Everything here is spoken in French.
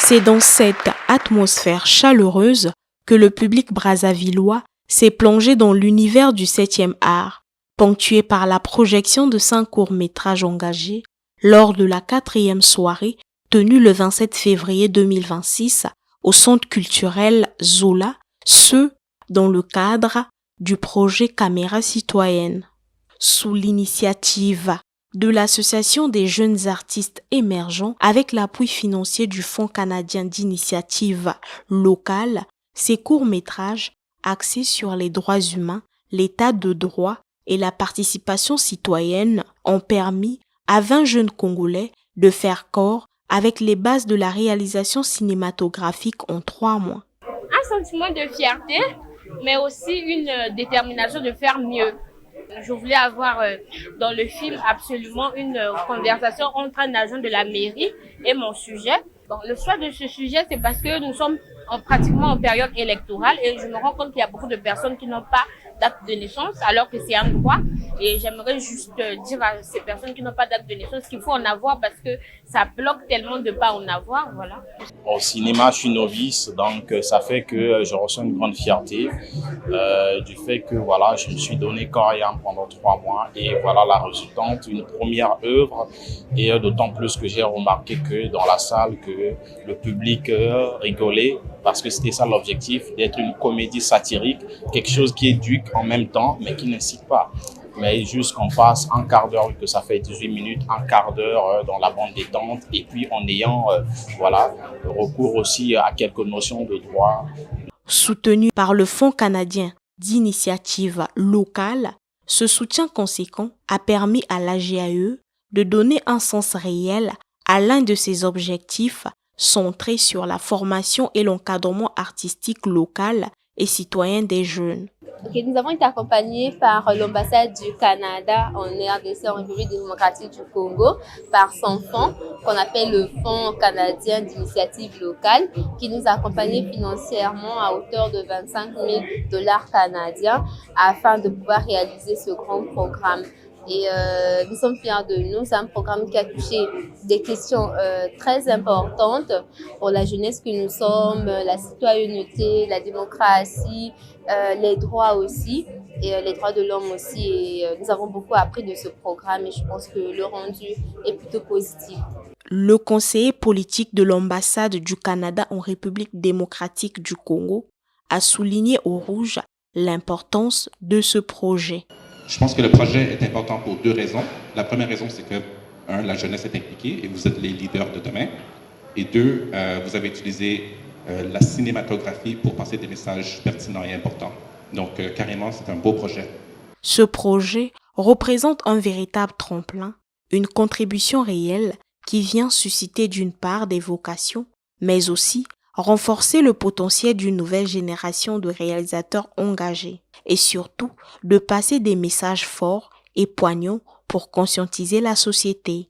C'est dans cette atmosphère chaleureuse que le public brazzavillois s'est plongé dans l'univers du 7e art, ponctué par la projection de 5 courts-métrages engagés lors de la 4e soirée tenue le 27 février 2026 au Centre culturel Zola, ce dans le cadre du projet Caméra citoyenne. Sous l'initiative de l'Association des jeunes artistes émergents avec l'appui financier du Fonds canadien d'initiative locale, ces courts-métrages axés sur les droits humains, l'état de droit et la participation citoyenne ont permis à 20 jeunes Congolais de faire corps avec les bases de la réalisation cinématographique en 3 mois. Un sentiment de fierté, mais aussi une détermination de faire mieux. Je voulais avoir dans le film absolument une conversation entre un agent de la mairie et mon sujet. Bon, le choix de ce sujet, c'est parce que nous sommes pratiquement en période électorale et je me rends compte qu'il y a beaucoup de personnes qui n'ont pas d'acte de naissance alors que c'est un droit. Et j'aimerais juste dire à ces personnes qui n'ont pas d'acte de naissance qu'il faut en avoir parce que ça bloque tellement de pas en avoir, voilà. Au cinéma, je suis novice, donc ça fait que je ressens une grande fierté du fait que voilà, je me suis donné corps et âme pendant 3 mois et voilà la résultante, une première œuvre et d'autant plus que j'ai remarqué que dans la salle que le public rigolait parce que c'était ça l'objectif, d'être une comédie satirique, quelque chose qui éduque en même temps mais qui n'incite pas. Mais juste qu'on passe un quart d'heure, que ça fait 18 minutes, un quart d'heure dans la bande détente et puis en ayant recours aussi à quelques notions de droit. Soutenu par le Fonds canadien d'initiative locale, ce soutien conséquent a permis à l'AGAE de donner un sens réel à l'un de ses objectifs centrés sur la formation et l'encadrement artistique local et citoyen des jeunes. Nous avons été accompagnés par l'ambassade du Canada en RDC, en République démocratique du Congo, par son fonds qu'on appelle le Fonds canadien d'initiative locale, qui nous a accompagnés financièrement à hauteur de 25 000 $ canadiens afin de pouvoir réaliser ce grand programme. Et nous sommes fiers de nous. C'est un programme qui a touché des questions très importantes pour la jeunesse que nous sommes, la citoyenneté, la démocratie, les droits aussi, et les droits de l'homme aussi. Et nous avons beaucoup appris de ce programme et je pense que le rendu est plutôt positif. Le conseiller politique de l'ambassade du Canada en République démocratique du Congo a souligné au rouge l'importance de ce projet. Je pense que le projet est important pour 2 raisons. La première raison, c'est que, 1, la jeunesse est impliquée et vous êtes les leaders de demain. Et 2, vous avez utilisé la cinématographie pour passer des messages pertinents et importants. Donc, carrément, c'est un beau projet. Ce projet représente un véritable tremplin, une contribution réelle qui vient susciter d'une part des vocations, mais aussi renforcer le potentiel d'une nouvelle génération de réalisateurs engagés et surtout de passer des messages forts et poignants pour conscientiser la société.